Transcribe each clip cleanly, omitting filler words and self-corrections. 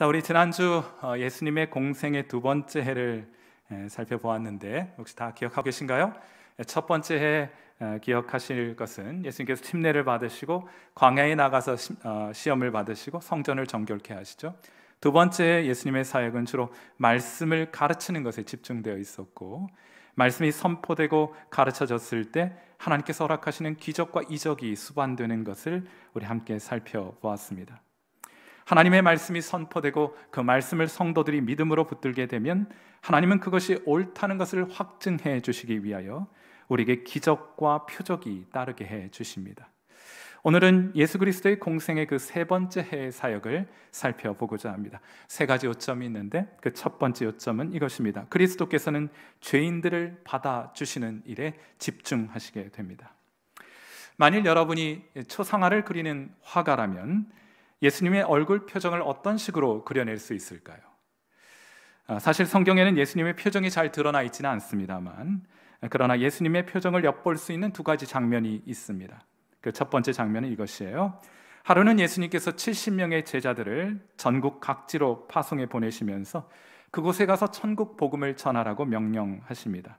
자, 우리 지난주 예수님의 공생의 두 번째 해를 살펴보았는데 혹시 다 기억하고 계신가요? 첫 번째 해 기억하실 것은 예수님께서 침례를 받으시고 광야에 나가서 시험을 받으시고 성전을 정결케 하시죠. 두 번째 예수님의 사역은 주로 말씀을 가르치는 것에 집중되어 있었고, 말씀이 선포되고 가르쳐졌을 때 하나님께서 허락하시는 기적과 이적이 수반되는 것을 우리 함께 살펴보았습니다. 하나님의 말씀이 선포되고 그 말씀을 성도들이 믿음으로 붙들게 되면 하나님은 그것이 옳다는 것을 확증해 주시기 위하여 우리에게 기적과 표적이 따르게 해 주십니다. 오늘은 예수 그리스도의 공생의 그 세 번째 해의 사역을 살펴보고자 합니다. 세 가지 요점이 있는데 그 첫 번째 요점은 이것입니다. 그리스도께서는 죄인들을 받아주시는 일에 집중하시게 됩니다. 만일 여러분이 초상화를 그리는 화가라면 예수님의 얼굴 표정을 어떤 식으로 그려낼 수 있을까요? 사실 성경에는 예수님의 표정이 잘 드러나 있지는 않습니다만, 그러나 예수님의 표정을 엿볼 수 있는 두 가지 장면이 있습니다. 그 첫 번째 장면은 이것이에요. 하루는 예수님께서 70명의 제자들을 전국 각지로 파송해 보내시면서 그곳에 가서 천국 복음을 전하라고 명령하십니다.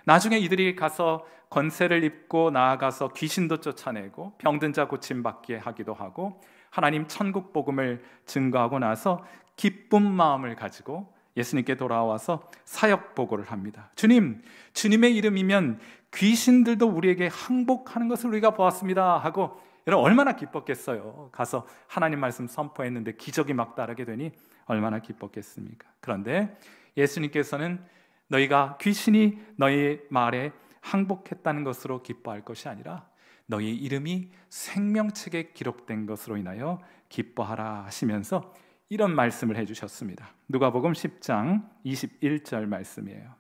나중에 이들이 가서 권세를 입고 나아가서 귀신도 쫓아내고 병든 자 고침받게 하기도 하고 하나님 천국 복음을 증거하고 나서 기쁜 마음을 가지고 예수님께 돌아와서 사역 보고를 합니다. 주님의 이름이면 귀신들도 우리에게 항복하는 것을 우리가 보았습니다 하고, 여러분 얼마나 기뻤겠어요. 가서 하나님 말씀 선포했는데 기적이 막 따르게 되니 얼마나 기뻤겠습니까? 그런데 예수님께서는 너희가 귀신이 너희 말에 항복했다는 것으로 기뻐할 것이 아니라 너희 이름이 생명책에 기록된 것으로 인하여 기뻐하라 하시면서 이런 말씀을 해주셨습니다. 누가복음 10장 21절 말씀이에요.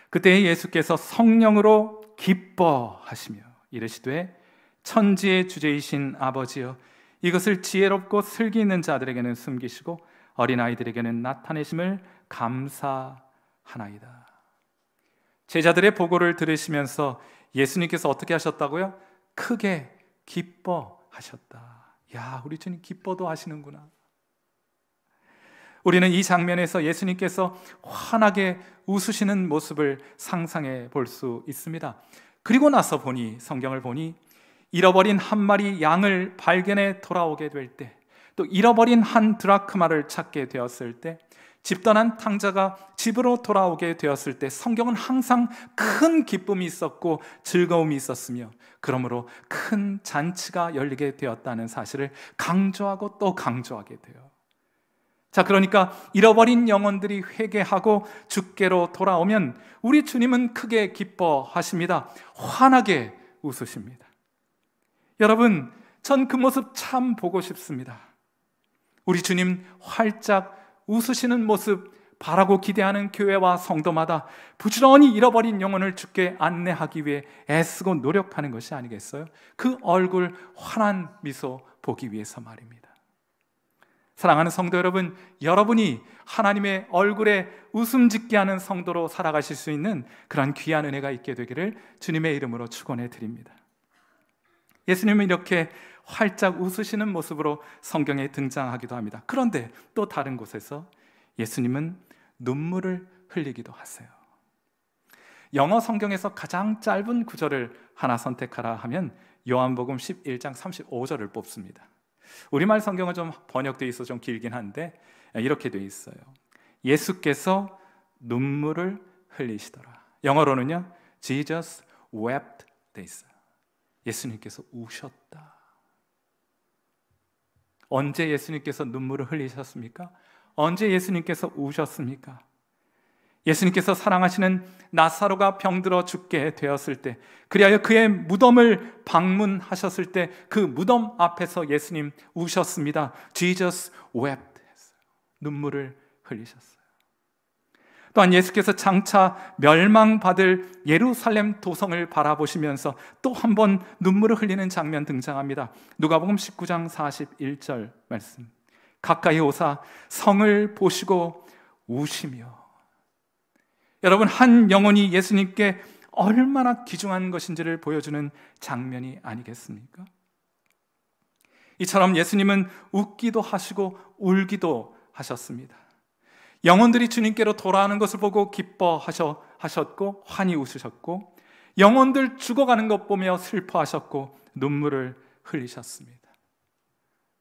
그때 예수께서 성령으로 기뻐하시며 이르시되 천지의 주제이신 아버지여, 이것을 지혜롭고 슬기 있는 자들에게는 숨기시고 어린아이들에게는 나타내심을 감사하나이다. 제자들의 보고를 들으시면서 예수님께서 어떻게 하셨다고요? 크게 기뻐하셨다. 야, 우리 주님 기뻐도 하시는구나. 우리는 이 장면에서 예수님께서 환하게 웃으시는 모습을 상상해 볼 수 있습니다. 그리고 나서 보니, 성경을 보니 잃어버린 한 마리 양을 발견해 돌아오게 될 때, 또 잃어버린 한 드라크마를 찾게 되었을 때, 집 떠난 탕자가 집으로 돌아오게 되었을 때 성경은 항상 큰 기쁨이 있었고 즐거움이 있었으며, 그러므로 큰 잔치가 열리게 되었다는 사실을 강조하고 또 강조하게 돼요. 자, 그러니까 잃어버린 영혼들이 회개하고 주께로 돌아오면 우리 주님은 크게 기뻐하십니다. 환하게 웃으십니다. 여러분, 전 그 모습 참 보고 싶습니다. 우리 주님 활짝 웃으시는 모습 바라고 기대하는 교회와 성도마다 부지런히 잃어버린 영혼을 주께 안내하기 위해 애쓰고 노력하는 것이 아니겠어요? 그 얼굴 환한 미소 보기 위해서 말입니다. 사랑하는 성도 여러분, 여러분이 하나님의 얼굴에 웃음 짓게 하는 성도로 살아가실 수 있는 그런 귀한 은혜가 있게 되기를 주님의 이름으로 축원해 드립니다. 예수님은 이렇게 활짝 웃으시는 모습으로 성경에 등장하기도 합니다. 그런데 또 다른 곳에서 예수님은 눈물을 흘리기도 하세요. 영어 성경에서 가장 짧은 구절을 하나 선택하라 하면 요한복음 11장 35절을 뽑습니다. 우리말 성경은 좀 번역되어 있어서 좀 길긴 한데 이렇게 되어 있어요. 예수께서 눈물을 흘리시더라. 영어로는요, Jesus wept 되어 있어요. 예수님께서 우셨다. 언제 예수님께서 눈물을 흘리셨습니까? 언제 예수님께서 우셨습니까? 예수님께서 사랑하시는 나사로가 병들어 죽게 되었을 때, 그리하여 그의 무덤을 방문하셨을 때 그 무덤 앞에서 예수님 우셨습니다. Jesus wept 했어요. 눈물을 흘리셨어요. 또한 예수께서 장차 멸망받을 예루살렘 도성을 바라보시면서 또 한 번 눈물을 흘리는 장면 등장합니다. 누가복음 19장 41절 말씀. 가까이 오사 성을 보시고 우시며. 여러분, 한 영혼이 예수님께 얼마나 귀중한 것인지를 보여주는 장면이 아니겠습니까? 이처럼 예수님은 웃기도 하시고 울기도 하셨습니다. 영혼들이 주님께로 돌아오는 것을 보고 기뻐하셨고 환히 웃으셨고, 영혼들 죽어가는 것 보며 슬퍼하셨고 눈물을 흘리셨습니다.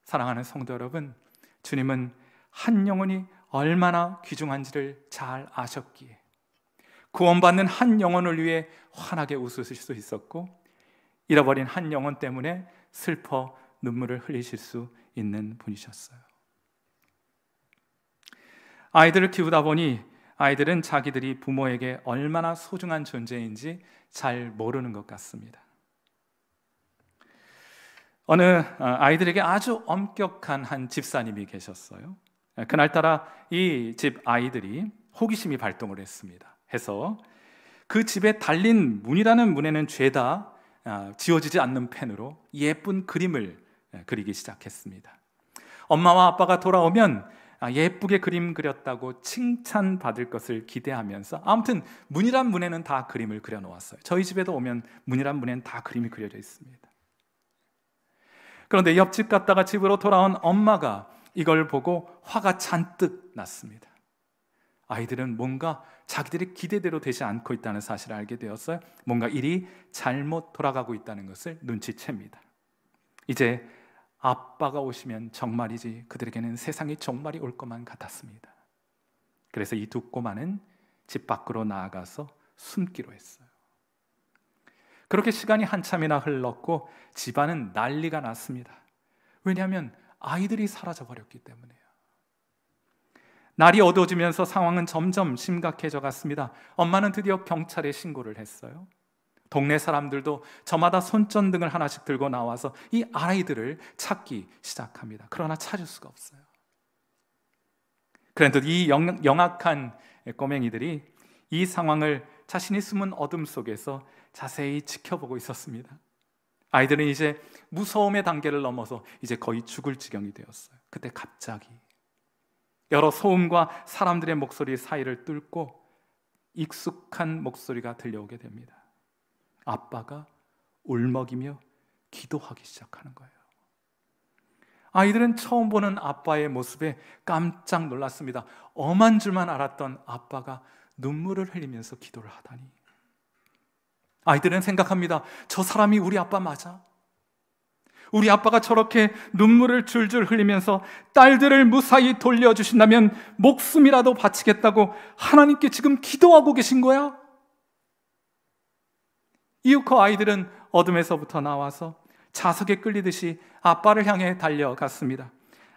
사랑하는 성도 여러분, 주님은 한 영혼이 얼마나 귀중한지를 잘 아셨기에 구원받는 한 영혼을 위해 환하게 웃으실 수 있었고, 잃어버린 한 영혼 때문에 슬퍼 눈물을 흘리실 수 있는 분이셨어요. 아이들을 키우다 보니 아이들은 자기들이 부모에게 얼마나 소중한 존재인지 잘 모르는 것 같습니다. 어느 아이들에게 아주 엄격한 한 집사님이 계셨어요. 그날따라 이 집 아이들이 호기심이 발동을 했습니다. 해서 그 집에 달린 문이라는 문에는 죄다 지워지지 않는 펜으로 예쁜 그림을 그리기 시작했습니다. 엄마와 아빠가 돌아오면 예쁘게 그림 그렸다고 칭찬받을 것을 기대하면서, 아무튼 문이란 문에는 다 그림을 그려놓았어요. 저희 집에도 오면 문이란 문에는 다 그림이 그려져 있습니다. 그런데 옆집 갔다가 집으로 돌아온 엄마가 이걸 보고 화가 잔뜩 났습니다. 아이들은 뭔가 자기들의 기대대로 되지 않고 있다는 사실을 알게 되었어요. 뭔가 일이 잘못 돌아가고 있다는 것을 눈치챕니다. 이제 아빠가 오시면 정말이지 그들에게는 세상에 종말이 올 것만 같았습니다. 그래서 이 두 꼬마는 집 밖으로 나아가서 숨기로 했어요. 그렇게 시간이 한참이나 흘렀고 집안은 난리가 났습니다. 왜냐하면 아이들이 사라져버렸기 때문에요. 날이 어두워지면서 상황은 점점 심각해져 갔습니다. 엄마는 드디어 경찰에 신고를 했어요. 동네 사람들도 저마다 손전등을 하나씩 들고 나와서 이 아이들을 찾기 시작합니다. 그러나 찾을 수가 없어요. 그런데 이 영악한 꼬맹이들이 이 상황을 자신이 숨은 어둠 속에서 자세히 지켜보고 있었습니다. 아이들은 이제 무서움의 단계를 넘어서 이제 거의 죽을 지경이 되었어요. 그때 갑자기 여러 소음과 사람들의 목소리 사이를 뚫고 익숙한 목소리가 들려오게 됩니다. 아빠가 울먹이며 기도하기 시작하는 거예요. 아이들은 처음 보는 아빠의 모습에 깜짝 놀랐습니다. 엄한 줄만 알았던 아빠가 눈물을 흘리면서 기도를 하다니. 아이들은 생각합니다. 저 사람이 우리 아빠 맞아? 우리 아빠가 저렇게 눈물을 줄줄 흘리면서 딸들을 무사히 돌려주신다면 목숨이라도 바치겠다고 하나님께 지금 기도하고 계신 거야? 이윽고 아이들은 어둠에서부터 나와서 자석에 끌리듯이 아빠를 향해 달려갔습니다.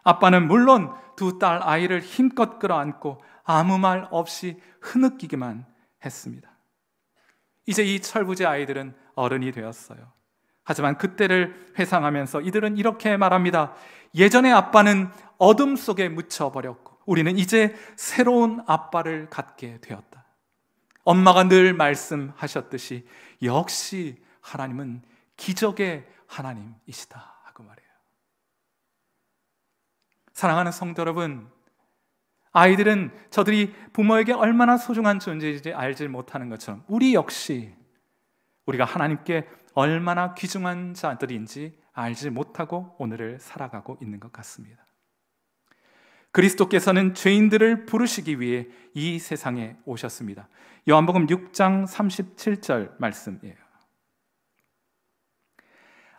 아빠는 물론 두 딸 아이를 힘껏 끌어안고 아무 말 없이 흐느끼기만 했습니다. 이제 이 철부지 아이들은 어른이 되었어요. 하지만 그때를 회상하면서 이들은 이렇게 말합니다. 예전에 아빠는 어둠 속에 묻혀버렸고 우리는 이제 새로운 아빠를 갖게 되었다. 엄마가 늘 말씀하셨듯이 역시 하나님은 기적의 하나님이시다 하고 말해요. 사랑하는 성도 여러분, 아이들은 저들이 부모에게 얼마나 소중한 존재인지 알지 못하는 것처럼 우리 역시 우리가 하나님께 얼마나 귀중한 자들인지 알지 못하고 오늘을 살아가고 있는 것 같습니다. 그리스도께서는 죄인들을 부르시기 위해 이 세상에 오셨습니다. 요한복음 6장 37절 말씀이에요.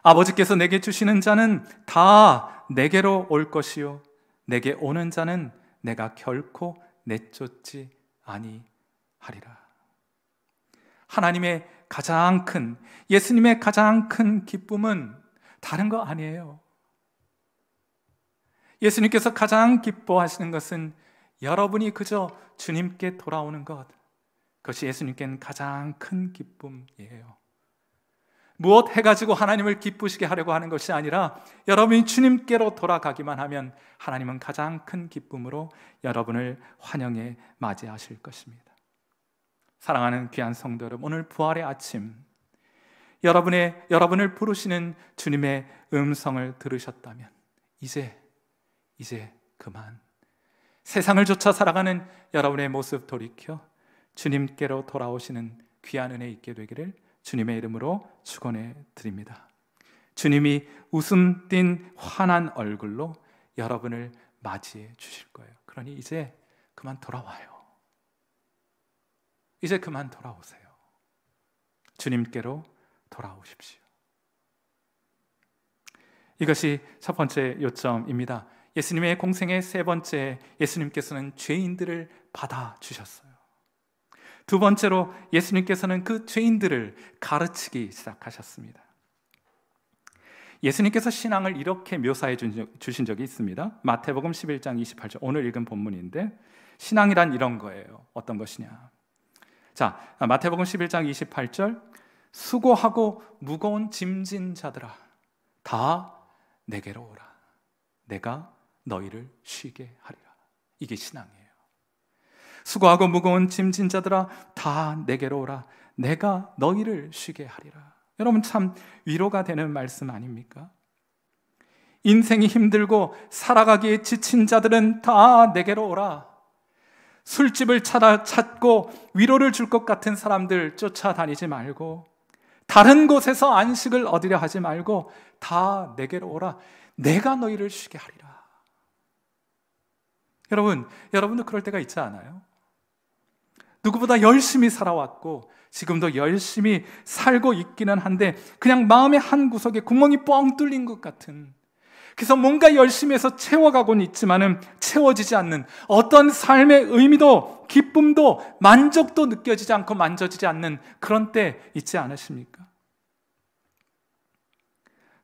아버지께서 내게 주시는 자는 다 내게로 올 것이요 내게 오는 자는 내가 결코 내쫓지 아니하리라. 하나님의 가장 큰, 예수님의 가장 큰 기쁨은 다른 거 아니에요. 예수님께서 가장 기뻐하시는 것은 여러분이 그저 주님께 돌아오는 것, 그것이 예수님께는 가장 큰 기쁨이에요. 무엇 해가지고 하나님을 기쁘시게 하려고 하는 것이 아니라 여러분이 주님께로 돌아가기만 하면 하나님은 가장 큰 기쁨으로 여러분을 환영해 맞이하실 것입니다. 사랑하는 귀한 성도 여러분, 오늘 부활의 아침 여러분을 부르시는 주님의 음성을 들으셨다면 이제 그만 세상을 쫓아 살아가는 여러분의 모습 돌이켜 주님께로 돌아오시는 귀한 은혜 있게 되기를 주님의 이름으로 축원해 드립니다. 주님이 웃음 띤 환한 얼굴로 여러분을 맞이해 주실 거예요. 그러니 이제 그만 돌아와요. 이제 그만 돌아오세요. 주님께로 돌아오십시오. 이것이 첫 번째 요점입니다. 예수님의 공생의 세 번째, 예수님께서는 죄인들을 받아주셨어요. 두 번째로 예수님께서는 그 죄인들을 가르치기 시작하셨습니다. 예수님께서 신앙을 이렇게 묘사해 주신 적이 있습니다. 마태복음 11장 28절, 오늘 읽은 본문인데 신앙이란 이런 거예요. 어떤 것이냐? 자, 마태복음 11장 28절, 수고하고 무거운 짐진 자들아 다 내게로 오라. 내가 너희를 쉬게 하리라. 이게 신앙이에요. 수고하고 무거운 짐진 자들아 다 내게로 오라. 내가 너희를 쉬게 하리라. 여러분, 참 위로가 되는 말씀 아닙니까? 인생이 힘들고 살아가기에 지친 자들은 다 내게로 오라. 술집을 찾고 위로를 줄 것 같은 사람들 쫓아다니지 말고, 다른 곳에서 안식을 얻으려 하지 말고 다 내게로 오라. 내가 너희를 쉬게 하리라. 여러분도 그럴 때가 있지 않아요? 누구보다 열심히 살아왔고 지금도 열심히 살고 있기는 한데 그냥 마음의 한 구석에 구멍이 뻥 뚫린 것 같은, 그래서 뭔가 열심히 해서 채워가고는 있지만은 채워지지 않는, 어떤 삶의 의미도 기쁨도 만족도 느껴지지 않고 만져지지 않는 그런 때 있지 않으십니까?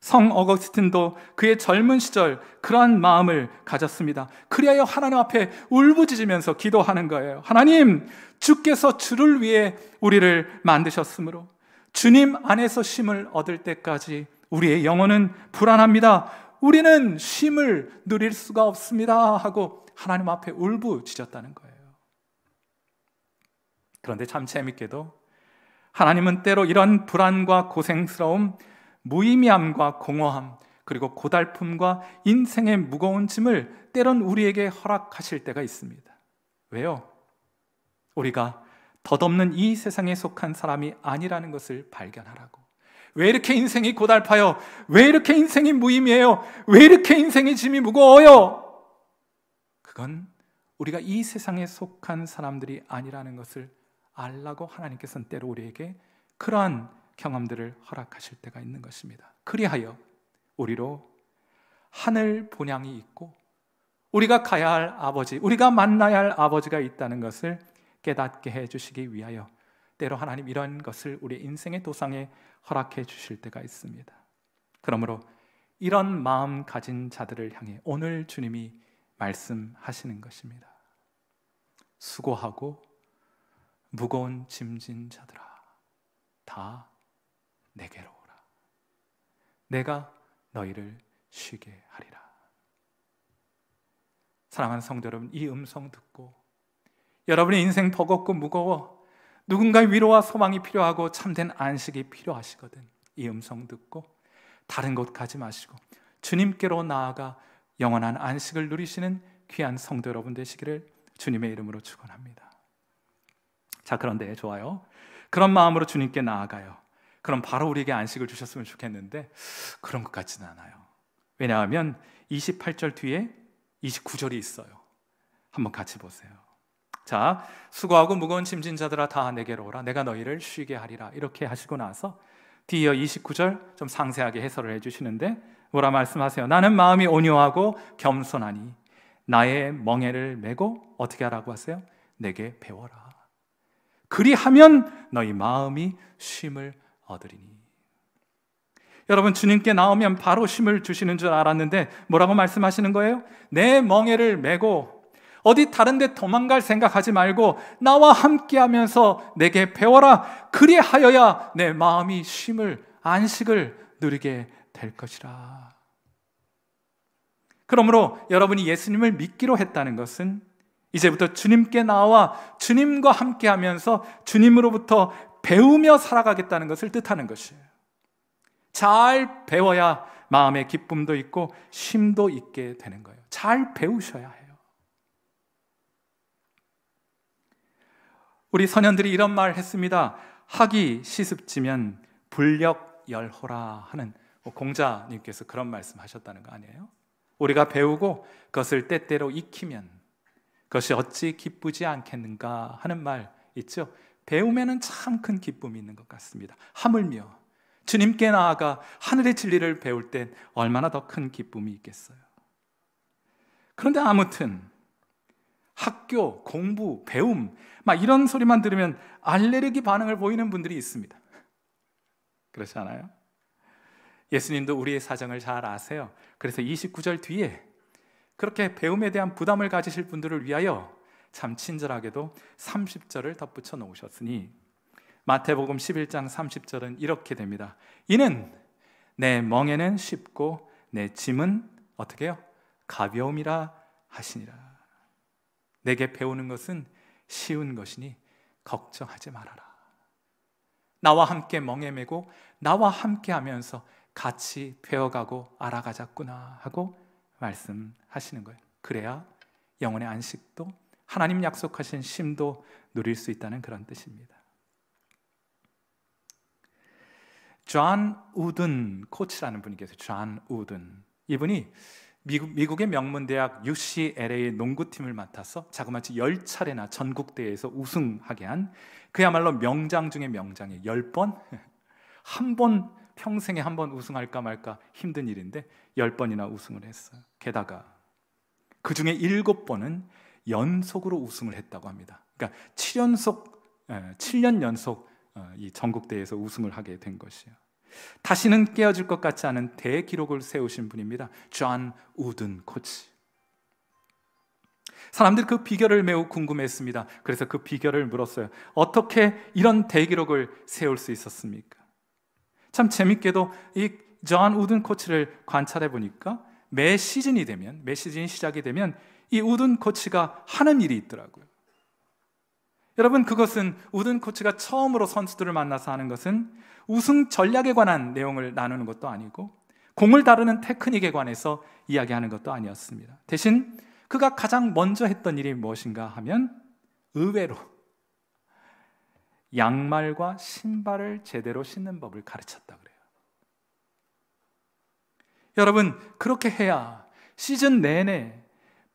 성 어거스틴도 그의 젊은 시절 그러한 마음을 가졌습니다. 그리하여 하나님 앞에 울부짖으면서 기도하는 거예요. 하나님, 주께서 주를 위해 우리를 만드셨으므로 주님 안에서 쉼을 얻을 때까지 우리의 영혼은 불안합니다. 우리는 쉼을 누릴 수가 없습니다 하고 하나님 앞에 울부짖었다는 거예요. 그런데 참 재밌게도 하나님은 때로 이런 불안과 고생스러움, 무의미함과 공허함, 그리고 고달픔과 인생의 무거운 짐을 때론 우리에게 허락하실 때가 있습니다. 왜요? 우리가 덧없는 이 세상에 속한 사람이 아니라는 것을 발견하라고. 왜 이렇게 인생이 고달파요? 왜 이렇게 인생이 무의미해요? 왜 이렇게 인생의 짐이 무거워요? 그건 우리가 이 세상에 속한 사람들이 아니라는 것을 알라고 하나님께서는 때로 우리에게 그러한 경험들을 허락하실 때가 있는 것입니다. 그리하여 우리로 하늘 본향이 있고 우리가 가야 할 아버지, 우리가 만나야 할 아버지가 있다는 것을 깨닫게 해주시기 위하여 때로 하나님 이런 것을 우리 인생의 도상에 허락해 주실 때가 있습니다. 그러므로 이런 마음 가진 자들을 향해 오늘 주님이 말씀하시는 것입니다. 수고하고 무거운 짐진 자들아 다 내게로 오라. 내가 너희를 쉬게 하리라. 사랑하는 성도 여러분, 이 음성 듣고 여러분의 인생 버겁고 무거워, 누군가의 위로와 소망이 필요하고 참된 안식이 필요하시거든. 이 음성 듣고 다른 곳 가지 마시고 주님께로 나아가 영원한 안식을 누리시는 귀한 성도 여러분 되시기를 주님의 이름으로 축원합니다. 자, 그런데 좋아요. 그런 마음으로 주님께 나아가요. 그럼 바로 우리에게 안식을 주셨으면 좋겠는데 그런 것 같지는 않아요. 왜냐하면 28절 뒤에 29절이 있어요. 한번 같이 보세요. 자, 수고하고 무거운 짐진 자들아 다 내게로 오라. 내가 너희를 쉬게 하리라. 이렇게 하시고 나서 뒤이어 29절 좀 상세하게 해설을 해주시는데 뭐라 말씀하세요? 나는 마음이 온유하고 겸손하니 나의 멍에를 메고 어떻게 하라고 하세요? 내게 배워라. 그리하면 너희 마음이 쉼을 얻으리니. 여러분, 주님께 나오면 바로 쉼을 주시는 줄 알았는데 뭐라고 말씀하시는 거예요? 내 멍에를 메고 어디 다른 데 도망갈 생각하지 말고 나와 함께 하면서 내게 배워라. 그리하여야 내 마음이 쉼을, 안식을 누리게 될 것이라. 그러므로 여러분이 예수님을 믿기로 했다는 것은 이제부터 주님께 나와 주님과 함께 하면서 주님으로부터 배우며 살아가겠다는 것을 뜻하는 것이에요. 잘 배워야 마음의 기쁨도 있고 쉼도 있게 되는 거예요. 잘 배우셔야 해요. 우리 선현들이 이런 말을 했습니다. 학이 시습지면 불력 열호라 하는 공자님께서 그런 말씀하셨다는 거 아니에요? 우리가 배우고 그것을 때때로 익히면 그것이 어찌 기쁘지 않겠는가 하는 말 있죠? 배우면은 참 큰 기쁨이 있는 것 같습니다. 하물며 주님께 나아가 하늘의 진리를 배울 땐 얼마나 더 큰 기쁨이 있겠어요. 그런데 아무튼 학교, 공부, 배움 막 이런 소리만 들으면 알레르기 반응을 보이는 분들이 있습니다. 그렇지 않아요? 예수님도 우리의 사정을 잘 아세요. 그래서 29절 뒤에 그렇게 배움에 대한 부담을 가지실 분들을 위하여 참 친절하게도 30절을 덧붙여 놓으셨으니 마태복음 11장 30절은 이렇게 됩니다. 이는 내 멍에는 쉽고 내 짐은 어떻게 해요? 가벼움이라 하시니라. 내게 배우는 것은 쉬운 것이니 걱정하지 말아라. 나와 함께 멍에 메고 나와 함께 하면서 같이 배워가고 알아가자꾸나 하고 말씀하시는 거예요. 그래야 영혼의 안식도 하나님 약속하신 쉼도 누릴 수 있다는 그런 뜻입니다. 존 우든 코치라는 분이 계세요. 존 우든. 이분이 미국의 명문대학 UCLA 농구팀을 맡아서 자그마치 10차례나 전국대회에서 우승하게 한 그야말로 명장 중의 명장이에요. 10번? 한 번, 평생에 한 번 우승할까 말까 힘든 일인데 10번이나 우승을 했어요. 게다가 그 중에 7번은 연속으로 우승을 했다고 합니다. 그러니까 7년 연속 이 전국대회에서 우승을 하게 된 것이에요. 다시는 깨어질 것 같지 않은 대기록을 세우신 분입니다. 존 우든 코치. 사람들이 그 비결을 매우 궁금했습니다. 그래서 그 비결을 물었어요. 어떻게 이런 대기록을 세울 수 있었습니까? 참 재밌게도 이 존 우든 코치를 관찰해 보니까 매 시즌이 시작이 되면 이 우든 코치가 하는 일이 있더라고요. 여러분, 그것은 우든 코치가 처음으로 선수들을 만나서 하는 것은 우승 전략에 관한 내용을 나누는 것도 아니고 공을 다루는 테크닉에 관해서 이야기하는 것도 아니었습니다. 대신 그가 가장 먼저 했던 일이 무엇인가 하면 의외로 양말과 신발을 제대로 신는 법을 가르쳤다 그래요. 여러분, 그렇게 해야 시즌 내내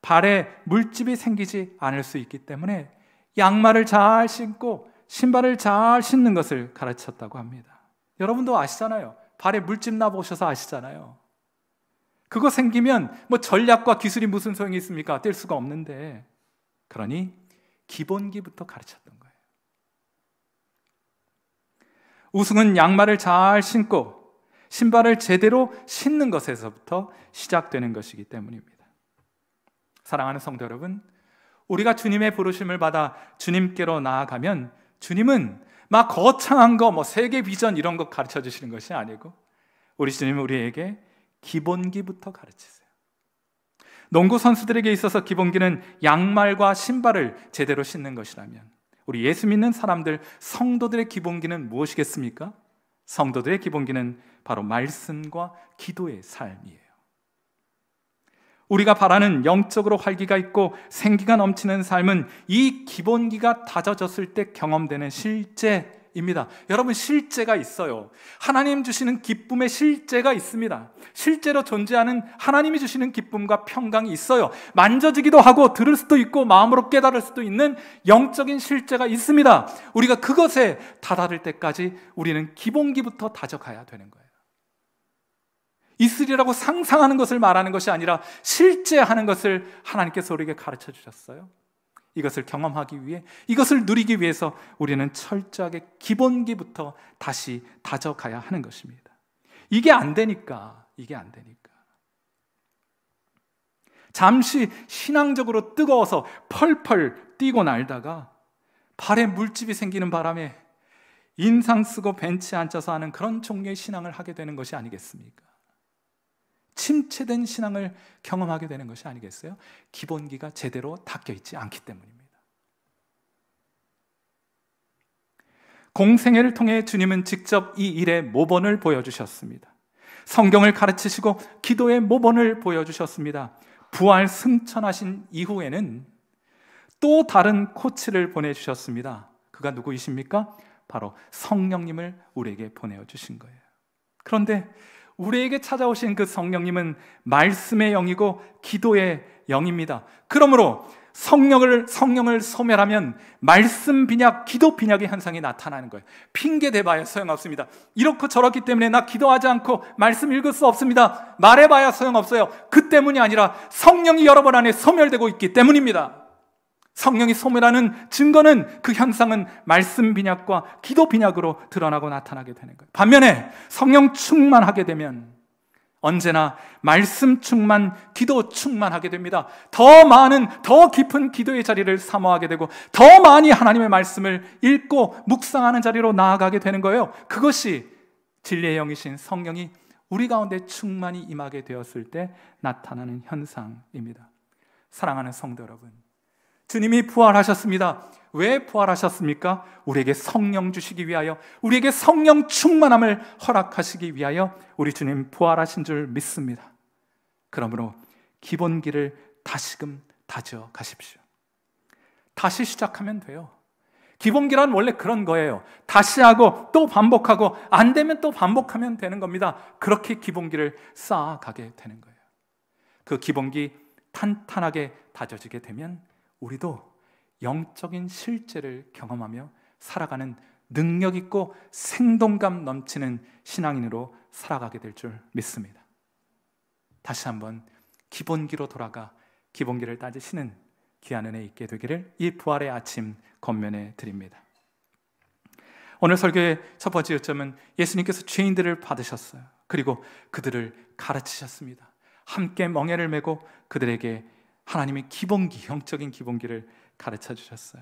발에 물집이 생기지 않을 수 있기 때문에 양말을 잘 신고 신발을 잘 신는 것을 가르쳤다고 합니다. 여러분도 아시잖아요. 발에 물집 나보셔서 아시잖아요. 그거 생기면 뭐 전략과 기술이 무슨 소용이 있습니까? 뗄 수가 없는데. 그러니 기본기부터 가르쳤던 거예요. 우승은 양말을 잘 신고 신발을 제대로 신는 것에서부터 시작되는 것이기 때문입니다. 사랑하는 성도 여러분, 우리가 주님의 부르심을 받아 주님께로 나아가면 주님은 막 거창한 거, 뭐 세계 비전 이런 거 가르쳐 주시는 것이 아니고 우리 주님은 우리에게 기본기부터 가르치세요. 농구 선수들에게 있어서 기본기는 양말과 신발을 제대로 신는 것이라면 우리 예수 믿는 사람들, 성도들의 기본기는 무엇이겠습니까? 성도들의 기본기는 바로 말씀과 기도의 삶이에요. 우리가 바라는 영적으로 활기가 있고 생기가 넘치는 삶은 이 기본기가 다져졌을 때 경험되는 실제입니다. 여러분, 실제가 있어요. 하나님 주시는 기쁨의 실제가 있습니다. 실제로 존재하는 하나님이 주시는 기쁨과 평강이 있어요. 만져지기도 하고 들을 수도 있고 마음으로 깨달을 수도 있는 영적인 실제가 있습니다. 우리가 그것에 다다를 때까지 우리는 기본기부터 다져가야 되는 거예요. 있으리라고 상상하는 것을 말하는 것이 아니라 실제 하는 것을 하나님께서 우리에게 가르쳐 주셨어요. 이것을 경험하기 위해, 이것을 누리기 위해서 우리는 철저하게 기본기부터 다시 다져가야 하는 것입니다. 이게 안 되니까 잠시 신앙적으로 뜨거워서 펄펄 뛰고 날다가 발에 물집이 생기는 바람에 인상 쓰고 벤치에 앉아서 하는 그런 종류의 신앙을 하게 되는 것이 아니겠습니까? 침체된 신앙을 경험하게 되는 것이 아니겠어요? 기본기가 제대로 닦여있지 않기 때문입니다. 공생애를 통해 주님은 직접 이 일의 모본을 보여주셨습니다. 성경을 가르치시고 기도의 모본을 보여주셨습니다. 부활 승천하신 이후에는 또 다른 코치를 보내주셨습니다. 그가 누구이십니까? 바로 성령님을 우리에게 보내주신 거예요. 그런데 우리에게 찾아오신 그 성령님은 말씀의 영이고 기도의 영입니다. 그러므로 성령을 소멸하면 말씀 빈약, 기도 빈약의 현상이 나타나는 거예요. 핑계 대봐야 소용없습니다. 이렇고 저렇기 때문에 나 기도하지 않고 말씀 읽을 수 없습니다. 말해봐야 소용없어요. 그 때문이 아니라 성령이 여러분 안에 소멸되고 있기 때문입니다. 성령이 소멸하는 증거는, 그 현상은 말씀 빈약과 기도 빈약으로 드러나고 나타나게 되는 거예요. 반면에 성령 충만하게 되면 언제나 말씀 충만, 기도 충만하게 됩니다. 더 많은, 더 깊은 기도의 자리를 사모하게 되고 더 많이 하나님의 말씀을 읽고 묵상하는 자리로 나아가게 되는 거예요. 그것이 진리의 영이신 성령이 우리 가운데 충만히 임하게 되었을 때 나타나는 현상입니다. 사랑하는 성도 여러분, 주님이 부활하셨습니다. 왜 부활하셨습니까? 우리에게 성령 주시기 위하여, 우리에게 성령 충만함을 허락하시기 위하여 우리 주님 부활하신 줄 믿습니다. 그러므로 기본기를 다시금 다져 가십시오. 다시 시작하면 돼요. 기본기란 원래 그런 거예요. 다시 하고 또 반복하고 안 되면 또 반복하면 되는 겁니다. 그렇게 기본기를 쌓아가게 되는 거예요. 그 기본기 탄탄하게 다져지게 되면 우리도 영적인 실제를 경험하며 살아가는 능력 있고 생동감 넘치는 신앙인으로 살아가게 될 줄 믿습니다. 다시 한번 기본기로 돌아가 기본기를 따지시는 귀한 은혜 있게 되기를 이 부활의 아침 권면해 드립니다. 오늘 설교의 첫 번째 요점은 예수님께서 죄인들을 받으셨어요. 그리고 그들을 가르치셨습니다. 함께 멍에를 메고 그들에게 하나님의 기본기, 영적인 기본기를 가르쳐 주셨어요.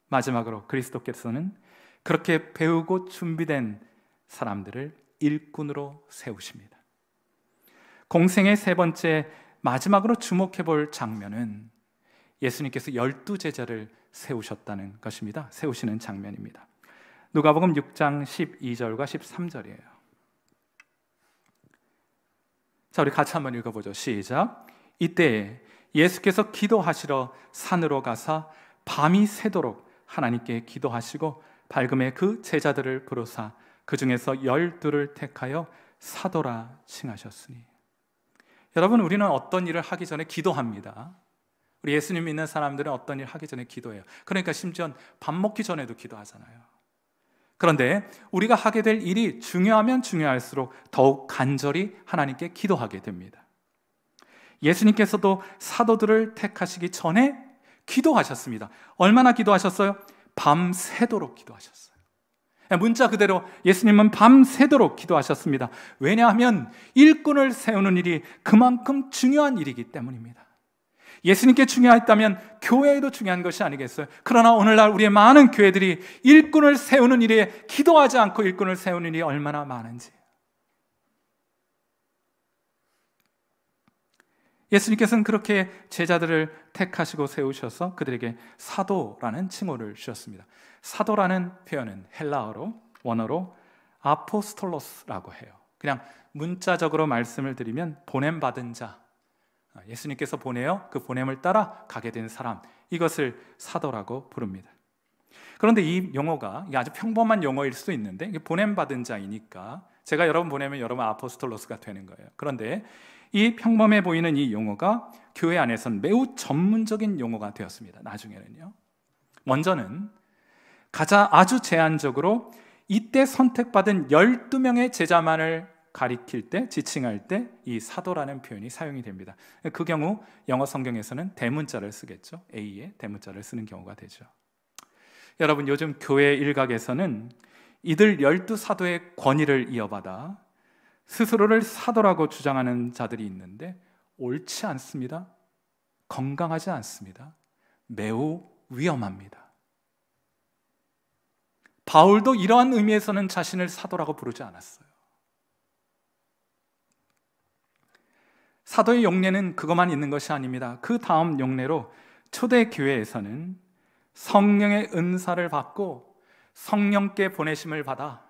마지막으로 그리스도께서는 그렇게 배우고 준비된 사람들을 일꾼으로 세우십니다. 공생의 세 번째 마지막으로 주목해 볼 장면은 예수님께서 12제자를 세우셨다는 것입니다. 세우시는 장면입니다. 누가복음 6장 12절과 13절이에요. 자, 우리 같이 한번 읽어보죠. 시작. 이때 예수께서 기도하시러 산으로 가사 밤이 새도록 하나님께 기도하시고 밝음에 그 제자들을 부르사 그 중에서 12를 택하여 사도라 칭하셨으니. 여러분, 우리는 어떤 일을 하기 전에 기도합니다. 우리 예수님 믿는 사람들은 어떤 일 하기 전에 기도해요. 그러니까 심지어 밥 먹기 전에도 기도하잖아요. 그런데 우리가 하게 될 일이 중요하면 중요할수록 더욱 간절히 하나님께 기도하게 됩니다. 예수님께서도 사도들을 택하시기 전에 기도하셨습니다. 얼마나 기도하셨어요? 밤새도록 기도하셨어요. 문자 그대로 예수님은 밤새도록 기도하셨습니다. 왜냐하면 일꾼을 세우는 일이 그만큼 중요한 일이기 때문입니다. 예수님께 중요했다면 교회에도 중요한 것이 아니겠어요? 그러나 오늘날 우리의 많은 교회들이 일꾼을 세우는 일에 기도하지 않고 일꾼을 세우는 일이 얼마나 많은지. 예수님께서는 그렇게 제자들을 택하시고 세우셔서 그들에게 사도라는 칭호를 주셨습니다. 사도라는 표현은 헬라어로, 원어로 아포스톨로스라고 해요. 그냥 문자적으로 말씀을 드리면 보냄받은 자, 예수님께서 보내어 그 보냄을 따라 가게 된 사람, 이것을 사도라고 부릅니다. 그런데 이 용어가 아주 평범한 용어일 수도 있는데 보냄받은 자이니까 제가 여러분 보내면 여러분 아포스톨로스가 되는 거예요. 그런데 이 평범해 보이는 이 용어가 교회 안에서는 매우 전문적인 용어가 되었습니다. 나중에는요. 먼저는 아주 제한적으로 이때 선택받은 12명의 제자만을 가리킬 때, 지칭할 때 이 사도라는 표현이 사용이 됩니다. 그 경우 영어 성경에서는 대문자를 쓰겠죠. A에 대문자를 쓰는 경우가 되죠. 여러분, 요즘 교회 일각에서는 이들 12사도의 권위를 이어받아 스스로를 사도라고 주장하는 자들이 있는데 옳지 않습니다. 건강하지 않습니다. 매우 위험합니다. 바울도 이러한 의미에서는 자신을 사도라고 부르지 않았어요. 사도의 용례는 그것만 있는 것이 아닙니다. 그 다음 용례로 초대교회에서는 성령의 은사를 받고 성령께 보내심을 받아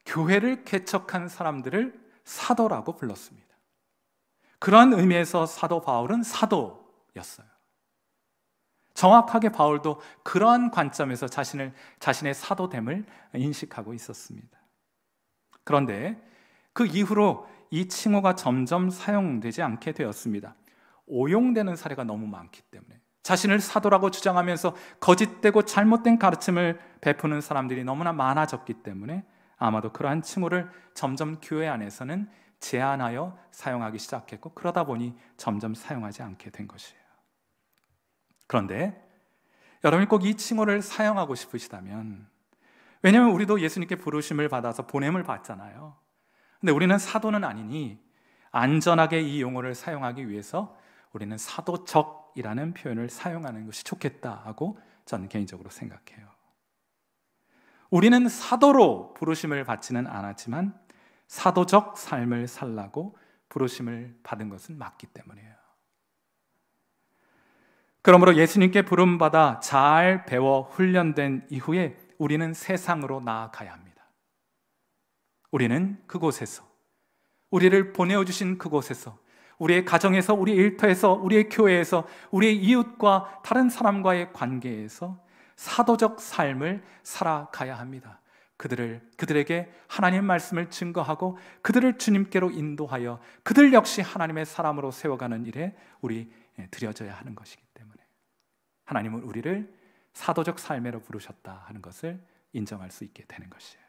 교회를 개척한 사람들을 사도라고 불렀습니다. 그러한 의미에서 사도 바울은 사도였어요. 정확하게 바울도 그러한 관점에서 자신의 사도됨을 인식하고 있었습니다. 그런데 그 이후로 이 칭호가 점점 사용되지 않게 되었습니다. 오용되는 사례가 너무 많기 때문에, 자신을 사도라고 주장하면서 거짓되고 잘못된 가르침을 베푸는 사람들이 너무나 많아졌기 때문에 아마도 그러한 칭호를 점점 교회 안에서는 제한하여 사용하기 시작했고, 그러다 보니 점점 사용하지 않게 된 것이에요. 그런데 여러분이 꼭 이 칭호를 사용하고 싶으시다면, 왜냐하면 우리도 예수님께 부르심을 받아서 보냄을 받잖아요. 근데 우리는 사도는 아니니 안전하게 이 용어를 사용하기 위해서 우리는 사도적이라는 표현을 사용하는 것이 좋겠다고 저는 개인적으로 생각해요. 우리는 사도로 부르심을 받지는 않았지만 사도적 삶을 살라고 부르심을 받은 것은 맞기 때문이에요. 그러므로 예수님께 부름받아 잘 배워 훈련된 이후에 우리는 세상으로 나아가야 합니다. 우리는 그곳에서, 우리를 보내어주신 그곳에서, 우리의 가정에서, 우리 일터에서, 우리의 교회에서, 우리의 이웃과 다른 사람과의 관계에서 사도적 삶을 살아가야 합니다. 그들에게 하나님의 말씀을 증거하고 그들을 주님께로 인도하여 그들 역시 하나님의 사람으로 세워가는 일에 우리 들여져야 하는 것이기 때문에 하나님은 우리를 사도적 삶으로 부르셨다 하는 것을 인정할 수 있게 되는 것이에요.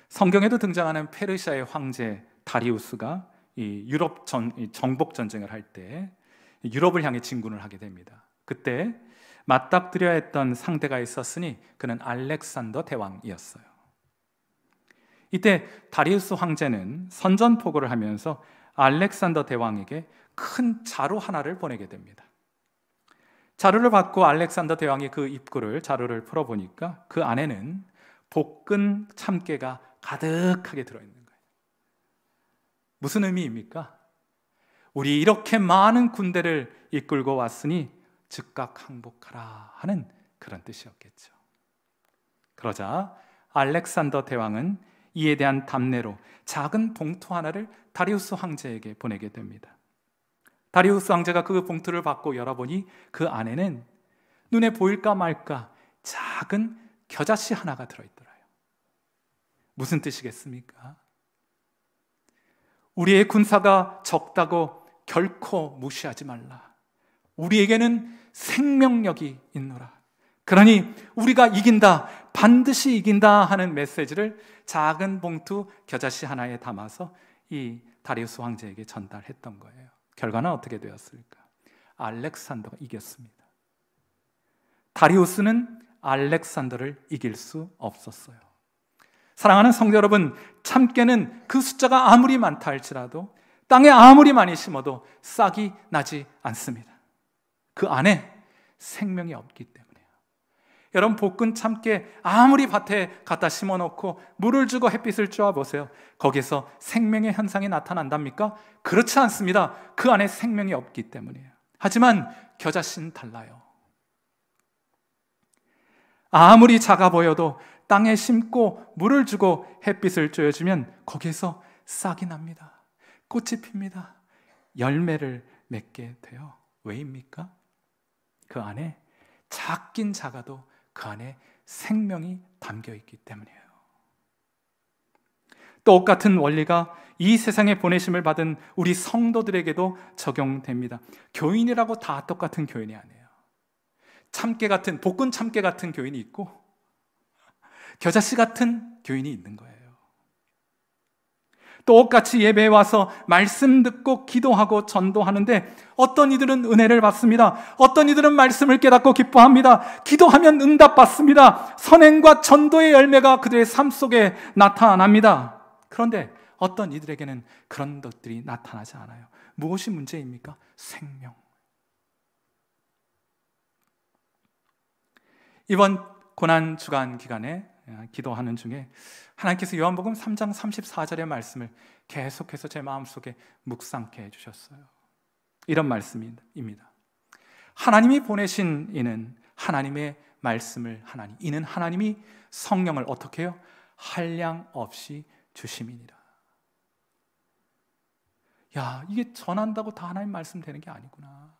성경에도 등장하는 페르시아의 황제 다리우스가 이 유럽 정복 전쟁을 할 때 유럽을 향해 진군을 하게 됩니다. 그때 맞닥뜨려야 했던 상대가 있었으니 그는 알렉산더 대왕이었어요. 이때 다리우스 황제는 선전포고를 하면서 알렉산더 대왕에게 큰 자루 하나를 보내게 됩니다. 자루를 받고 알렉산더 대왕이 그 입구를, 자루를 풀어보니까 그 안에는 볶은 참깨가 가득하게 들어있는 거예요. 무슨 의미입니까? 우리 이렇게 많은 군대를 이끌고 왔으니 즉각 항복하라 하는 그런 뜻이었겠죠. 그러자 알렉산더 대왕은 이에 대한 답례로 작은 봉투 하나를 다리우스 황제에게 보내게 됩니다. 다리우스 황제가 그 봉투를 받고 열어보니 그 안에는 눈에 보일까 말까 작은 겨자씨 하나가 들어있더라요. 무슨 뜻이겠습니까? 우리의 군사가 적다고 결코 무시하지 말라. 우리에게는 생명력이 있노라. 그러니 우리가 이긴다, 반드시 이긴다 하는 메시지를 작은 봉투 겨자씨 하나에 담아서 이 다리우스 황제에게 전달했던 거예요. 결과는 어떻게 되었을까? 알렉산더가 이겼습니다. 다리우스는 알렉산더를 이길 수 없었어요. 사랑하는 성도 여러분, 참깨는 그 숫자가 아무리 많다 할지라도 땅에 아무리 많이 심어도 싹이 나지 않습니다. 그 안에 생명이 없기 때문이에요. 여러분, 볶은 참깨 아무리 밭에 갖다 심어놓고 물을 주고 햇빛을 쬐어보세요. 거기서 생명의 현상이 나타난답니까? 그렇지 않습니다. 그 안에 생명이 없기 때문이에요. 하지만 겨자씨는 달라요. 아무리 작아 보여도 땅에 심고 물을 주고 햇빛을 쬐어주면 거기에서 싹이 납니다. 꽃이 핍니다. 열매를 맺게 돼요. 왜입니까? 그 안에 작긴 작아도 그 안에 생명이 담겨 있기 때문이에요. 똑같은 원리가 이 세상에 보내심을 받은 우리 성도들에게도 적용됩니다. 교인이라고 다 똑같은 교인이 아니에요. 참깨 같은, 볶은 참깨 같은 교인이 있고 겨자씨 같은 교인이 있는 거예요. 똑같이 예배에 와서 말씀 듣고 기도하고 전도하는데 어떤 이들은 은혜를 받습니다. 어떤 이들은 말씀을 깨닫고 기뻐합니다. 기도하면 응답받습니다. 선행과 전도의 열매가 그들의 삶 속에 나타납니다. 그런데 어떤 이들에게는 그런 것들이 나타나지 않아요. 무엇이 문제입니까? 생명. 이번 고난주간 기간에 기도하는 중에 하나님께서 요한복음 3장 34절의 말씀을 계속해서 제 마음속에 묵상케 해주셨어요. 이런 말씀입니다. 하나님이 보내신 이는 하나님의 말씀을 하나니, 이는 하나님이 성령을 어떻게 해요? 한량 없이 주심이니라. 야, 이게 전한다고 다 하나님 말씀 되는 게 아니구나.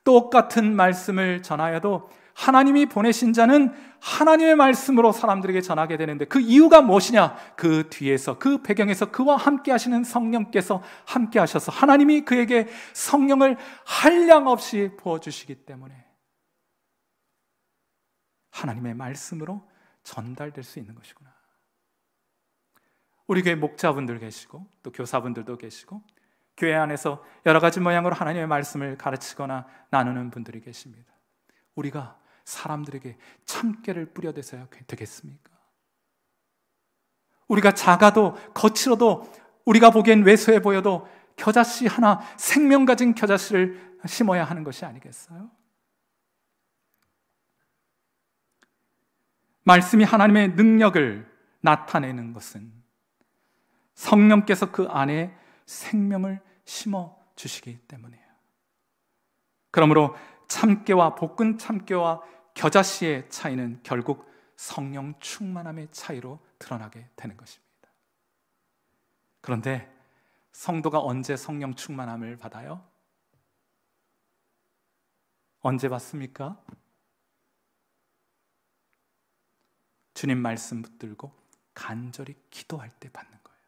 똑같은 말씀을 전하여도 하나님이 보내신 자는 하나님의 말씀으로 사람들에게 전하게 되는데, 그 이유가 무엇이냐? 그 뒤에서, 그 배경에서 그와 함께 하시는 성령께서 함께 하셔서 하나님이 그에게 성령을 한량없이 부어주시기 때문에 하나님의 말씀으로 전달될 수 있는 것이구나. 우리 교회 목자분들 계시고 또 교사분들도 계시고 교회 안에서 여러 가지 모양으로 하나님의 말씀을 가르치거나 나누는 분들이 계십니다. 우리가 사람들에게 참깨를 뿌려대서야 되겠습니까? 우리가 작아도 거칠어도 우리가 보기엔 왜소해 보여도 겨자씨 하나, 생명 가진 겨자씨를 심어야 하는 것이 아니겠어요? 말씀이 하나님의 능력을 나타내는 것은 성령께서 그 안에 생명을 심어 주시기 때문이에요. 그러므로 참깨와 볶은 참깨와 겨자씨의 차이는 결국 성령 충만함의 차이로 드러나게 되는 것입니다. 그런데 성도가 언제 성령 충만함을 받아요? 언제 받습니까? 주님 말씀 붙들고 간절히 기도할 때 받는 거예요.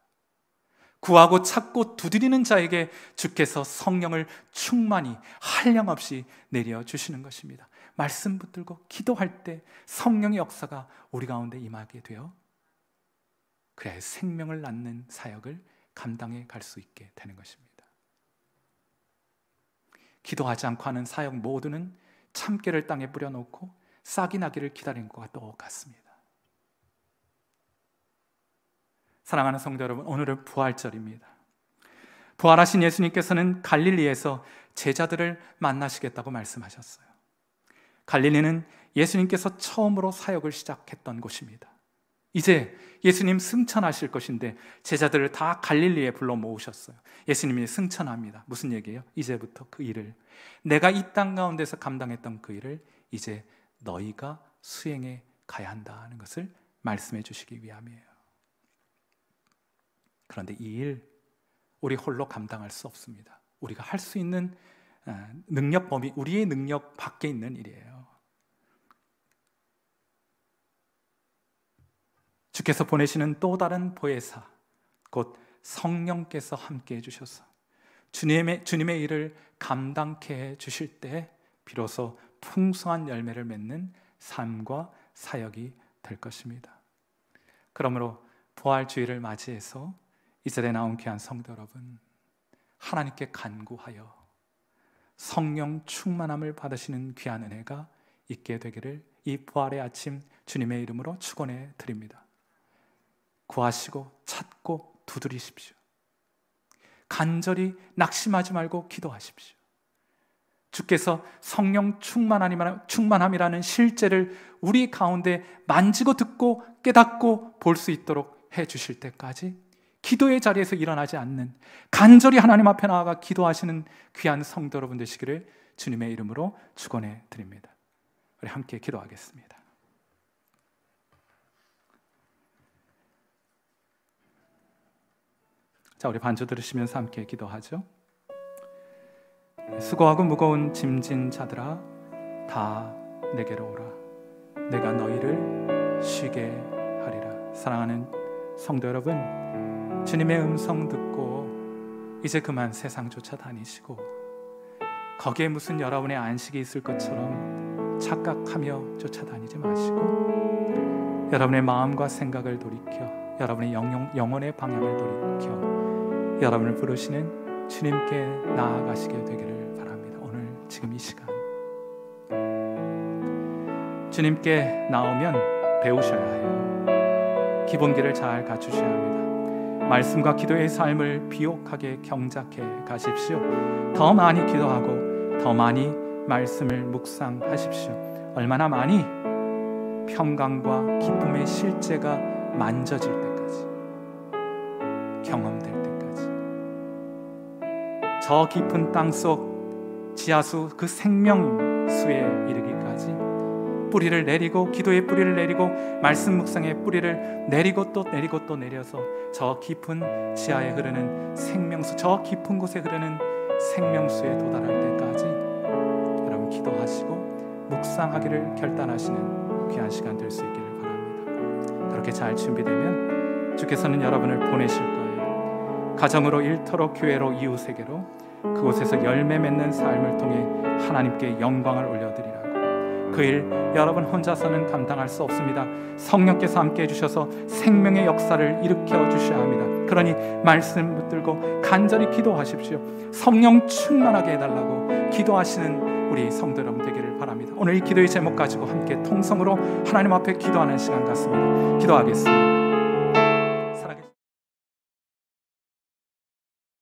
구하고 찾고 두드리는 자에게 주께서 성령을 충만히 한량없이 내려주시는 것입니다. 말씀 붙들고 기도할 때 성령의 역사가 우리 가운데 임하게 되어 그래야 생명을 낳는 사역을 감당해 갈 수 있게 되는 것입니다. 기도하지 않고 하는 사역 모두는 참깨를 땅에 뿌려놓고 싹이 나기를 기다리는 것과 똑같습니다. 사랑하는 성도 여러분, 오늘은 부활절입니다. 부활하신 예수님께서는 갈릴리에서 제자들을 만나시겠다고 말씀하셨어요. 갈릴리는 예수님께서 처음으로 사역을 시작했던 곳입니다. 이제 예수님 승천하실 것인데 제자들을 다 갈릴리에 불러 모으셨어요. 예수님이 승천합니다. 무슨 얘기예요? 이제부터 그 일을, 내가 이 땅 가운데서 감당했던 그 일을 이제 너희가 수행해 가야 한다는 것을 말씀해 주시기 위함이에요. 그런데 이 일 우리 홀로 감당할 수 없습니다. 우리가 할 수 있는 능력 범위, 우리의 능력 밖에 있는 일이에요. 주께서 보내시는 또 다른 보혜사, 곧 성령께서 함께 해주셔서 주님의 일을 감당케 해주실 때 비로소 풍성한 열매를 맺는 삶과 사역이 될 것입니다. 그러므로 부활주의를 맞이해서 이 자리에 나온 귀한 성도 여러분, 하나님께 간구하여 성령 충만함을 받으시는 귀한 은혜가 있게 되기를 이 부활의 아침 주님의 이름으로 축원해 드립니다. 구하시고 찾고 두드리십시오. 간절히 낙심하지 말고 기도하십시오. 주께서 성령 충만함이라는 실제를 우리 가운데 만지고 듣고 깨닫고 볼 수 있도록 해 주실 때까지 기도의 자리에서 일어나지 않는, 간절히 하나님 앞에 나아가 기도하시는 귀한 성도 여러분 되시기를 주님의 이름으로 축원해 드립니다. 우리 함께 기도하겠습니다. 자, 우리 반주 들으시면서 함께 기도하죠. 수고하고 무거운 짐진 자들아 다 내게로 오라. 내가 너희를 쉬게 하리라. 사랑하는 성도 여러분, 주님의 음성 듣고 이제 그만 세상 쫓아다니시고 거기에 무슨 여러분의 안식이 있을 것처럼 착각하며 쫓아다니지 마시고 여러분의 마음과 생각을 돌이켜 여러분의 영혼의 방향을 돌이켜 여러분을 부르시는 주님께 나아가시게 되기를 바랍니다. 오늘 지금 이 시간 주님께 나오면 배우셔야 해요. 기본기를 잘 갖추셔야 합니다. 말씀과 기도의 삶을 비옥하게 경작해 가십시오. 더 많이 기도하고 더 많이 말씀을 묵상하십시오. 얼마나 많이? 평강과 기쁨의 실제가 만져질 때까지, 경험될 때까지, 저 깊은 땅속 지하수 그 생명수에 이르기까지 뿌리를 내리고, 기도의 뿌리를 내리고 말씀 묵상의 뿌리를 내리고 또 내리고 또 내려서 저 깊은 지하에 흐르는 생명수, 저 깊은 곳에 흐르는 생명수에 도달할 때까지 기도하시고 묵상하기를 결단하시는 귀한 시간 될 수 있기를 바랍니다. 그렇게 잘 준비되면 주께서는 여러분을 보내실 거예요. 가정으로, 일터로, 교회로, 이웃에게로, 그곳에서 열매 맺는 삶을 통해 하나님께 영광을 올려드리라고. 그 일 여러분 혼자서는 감당할 수 없습니다. 성령께서 함께 해주셔서 생명의 역사를 일으켜 주셔야 합니다. 그러니 말씀 붙들고 간절히 기도하십시오. 성령 충만하게 해달라고 기도하시는 우리 성도 여러분 되기를 바랍니다. 오늘 이 기도의 제목 가지고 함께 통성으로 하나님 앞에 기도하는 시간 같습니다. 기도하겠습니다.